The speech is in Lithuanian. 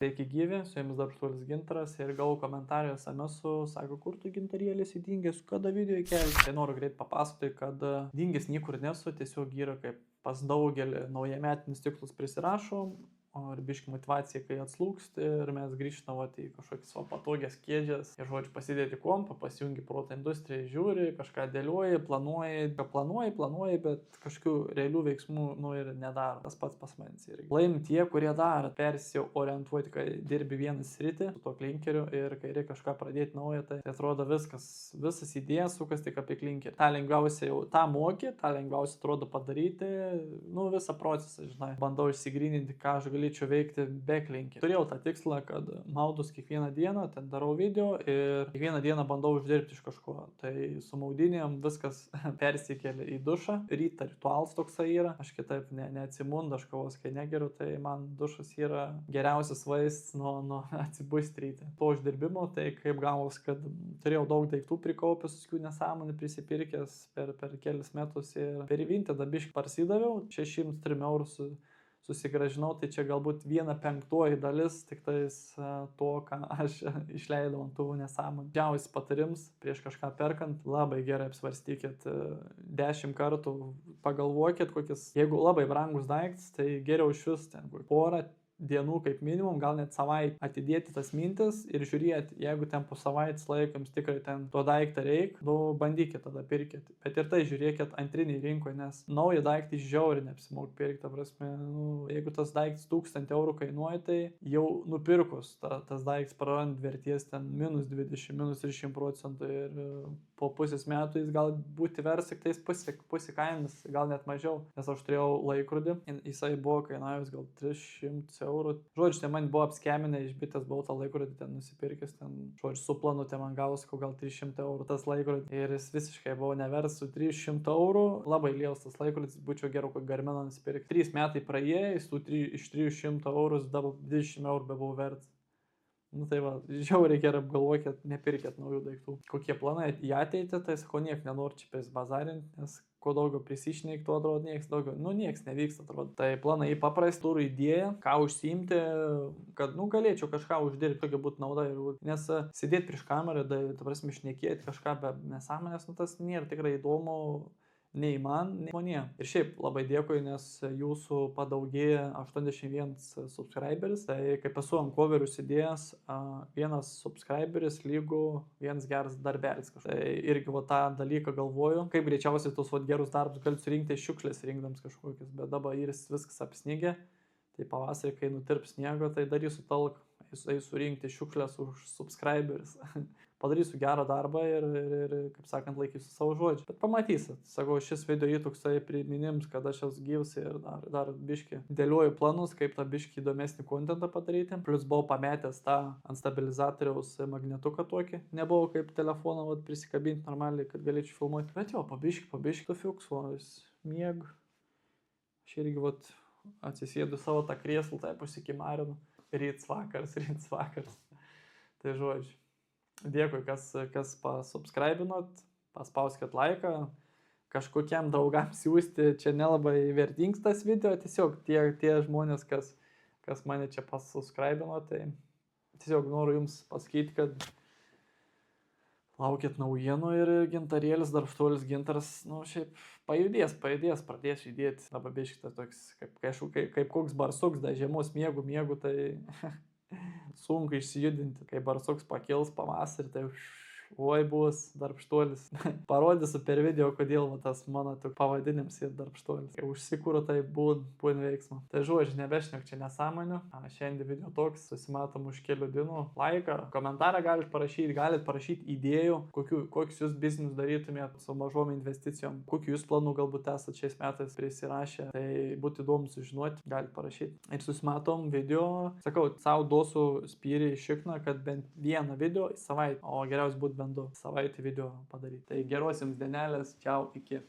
Sveiki gyvi, su jumis Darbštuolis Gintaras ir gavau komentarą SMS-u, sako, kur tu gintarėlis įdingęs, kada video įkelti. Tai noriu greit papasakoti, kad dingęs niekur nesu, tiesiog yra kaip pas daugelį naujametinis tikslus prisirašom, ir biški motivacija, kai atslūgsti ir mes grįžtam į kažkokias patogias kėdžias. Ir žodžiu, pasidėti kompą, pasijungi proto industriją, žiūri, kažką dėlioji, planuoji, bet kažkokių realių veiksmų ir nedaro. Tas pats pas manis irgi. Laim tie, kurie daro, persiorientuoti, kai dirbi vieną sritį su to klinkeriu ir kai reikia kažką pradėti naują, tai atrodo visas idėjas sukas tik apie klinkerį. Ta lengviausia jau tą moki, tą lengviausia atrodo padaryti, visą procesą, žinai. Bandau išsigryninti, ką aš galėčiau veikti be klinkerio. Turėjau tą tikslą, kad maudus kiekvieną dieną, ten darau video ir kiekvieną dieną bandau uždirbti iš kažko. Tai su maudinėm viskas persikėlė į dušą. Ryta ritualas toksai yra. Aš kitaip neatsimundu, aš kavos kai negeriu, tai man dušas yra geriausias vaistas nuo atsibusti ryte. Po uždirbimo, tai kaip gavos, kad turėjau daug daiktų prikaupęs, visokių nesąmonių prisipirkęs per kelis metus ir per Vintedą biškį parsidaviau, 603 eurus susigražinau, tai čia galbūt 1/5 dalis tik tais to, ką aš išleidau ant tų nesąmonių. Didžiausias patarimas prieš kažką perkant, labai gerai apsvarstykit 10 kartų, pagalvokit kokias, jeigu labai brangus daiktas, tai geriau iš vis ten porą dienų kaip minimum, gal net savaitę atidėti tas mintis ir žiūrėti, jeigu ten po savaitės laikams tikrai ten to daiktą reikia, bandykit tada pirkit. Bet ir tai žiūrėkit antriniai rinkoje, nes naują daiktą žiauriai neapsimoka pirkti, ta prasme, jeigu tas daiktas 1000 eurų kainuoja, tai jau nupirkus tas daiktas prarand verties ten -20, -30% ir po pusės metų jis gal būti vers tik tais pusė kainos, gal net mažiau, nes aš turėjau laikrodį, jisai buvo kainavęs gal 300 eurų. Žodžiu, tai man buvo apskeminę, išbitęs buvau tą laikrodį ten nusipirkęs, ten, žodžiu, su planu, tai man gavus gal 300 eurų tas laikrodį ir jis visiškai buvo nevers su 300 eurų, labai lielas tas laikrodis, būčiau geriau kokį Garminą nusipirkti. 3 metai praėjęs, iš 300 eurų, dabar 20 eurų bebuvau verts. Tai va, žiauriai gerai apgalvokit, nepirkit naujų daiktų. Kokie planai į ateitį, tai sako, niek nenori čia bazarinti, nes kuo daugiau prisišneik, tuo atrodo nieks daugiau, nieks nevyksta, atrodo. Tai planai paprastai, turiu idėją, ką užsiimti, kad, galėčiau kažką uždirbti, tokia būtų nauda. Nes sėdėti prieš kamerą, ta prasme, šnekėti kažką be nesąmonės, tas nėra tikrai įdomu. Nei man, nei žmonėm. Ir šiaip labai dėkui, nes jūsų padaugėja 81 subscriberis. Tai kaip esu ant coverų įsidėjęs, 1 subscriberis lygu 1 geras darbelis. Tai irgi tą dalyką galvoju, kaip greičiausiai tos gerus darbus galiu surinkti šiukšlės rinkdams kažkokias, bet dabar iris viskas apsnigė. Tai pavasarį, kai nutirps sniego, tai darysiu talką. Eisiu rinkti šiukšlės už subscriberis. Padarysiu gerą darbą ir, kaip sakant, laikysiu savo žodžių. Bet pamatysit, sakau, šis video įtoksai priminims, kad aš esu gyvas ir dar biškį dėlioju planus, kaip tą biškį įdomesnį kontentą padaryti. Plus buvau pametęs tą ant stabilizatoriaus magnetuką tokį. Nebuvo kaip telefoną prisikabinti normaliai, kad galėčiau filmuoti. Bet jo, pabiškį tu fiksuojas, miegu. Aš irgi atsisėdu savo tą krėslą, tai pasikimarinu. Ryts vakaras. Tai žodžiu. Dėkui, kas pasubscribinot, paspauskit laiką, kažkokiam draugam siūsti, čia nelabai vertingas tas video, tiesiog tie žmonės, kas mane čia pasubscribino, tai tiesiog noriu jums pasakyti, kad laukit naujienų ir gintarėlis, Darbštuolis Gintaras, šiaip pajudės, pradės judėti. Dabar biškitas toks, kaip koks barsuks, da žiemos miegu, tai sunku išsijudinti. Kai barsuks pakils pavasarį, tai oi bus Darbštuolis. Parodysiu per video, kodėl tas mano pavadinimas yra Darbštuolis. Kai užsikūrų, tai būn veiksmą. Tai žodžiu, nebešniok čia nesąmonių. Šiandien video toks, susimatom už kelių dienų. Laiką, komentarą galit parašyti idėjų, kokius jūs biznius darytumėt su mažom investicijom, kokių jūs planų galbūt esate šiais metais prisirašę. Tai būtų įdomu sužinoti, galit parašyti. Ir susimatom video, sakau, savo duosiu spyrį į šikną, kad bent vieną video į savaitę, o geriausiai būtų bent 2 savaitę video padaryti. Tai geros jums dienelės, čiau, iki.